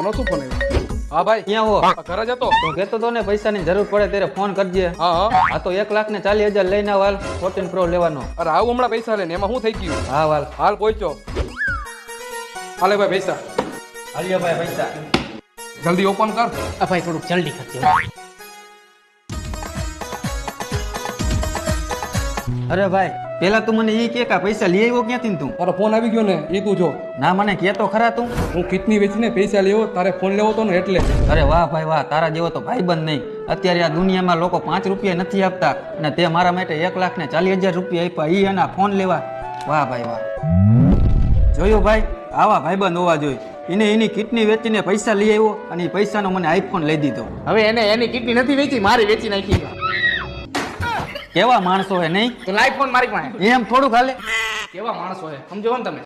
આનો શું ફોન આવ્યો? હા ભાઈ, ક્યાં હો? ઘરે જતો. તું કહેતો તો ને પૈસાની જરૂર પડે ત્યારે ફોન કરજે. હા હા. આ તો 1,40,000 લઈને વાલ 14 પ્રો લેવાનો. અરે આવું હમણાં પૈસા લે ને એમાં શું થઈ ગયું? હા વાલ. હાલ પહોંચ્યો. હાલે ભાઈ પૈસા. હાલ્યો ભાઈ પૈસા. જલ્દી ઓપન કર. ભાઈ થોડુંક જલ્દી કરજો. અરે ભાઈ પેલા તું મને ઈ કે પૈસા લઈ આવ્યો ક્યાંથી ને તું? તારો ફોન આવી ગયો ને એ તું જો. ના મને કહેતો ખરા તું. હું કિડની વેચીને પૈસા લેવો, તારે ફોન લેવો તો ને એટલે. અરે વાહ ભાઈ વાહ, તારા જેવો તો ભાઈબંધ નહીં. અત્યારે આ દુનિયામાં લોકો 5 રૂપિયા નથી આપતા અને તે મારા માટે 1,40,000 રૂપિયા આપ્યા ઈ એના ફોન લેવા. વાહ ભાઈ વાહ. જોયું ભાઈ, આવા ભાઈબંધ હોવા જોઈએ. એને એની કિડની વેચીને પૈસા લઈ આવ્યો અને એ પૈસાનો મને આઈફોન લઈ દીધો. હવે એને એની કિડની નથી વેચી, મારી વેચી નાખી. કેવા માણસો હે નહીં? તો લાઈફ ફોન મારી પાસે. એમ થોડુંક હાલે. કેવા માણસો હે સમજો ને તમે.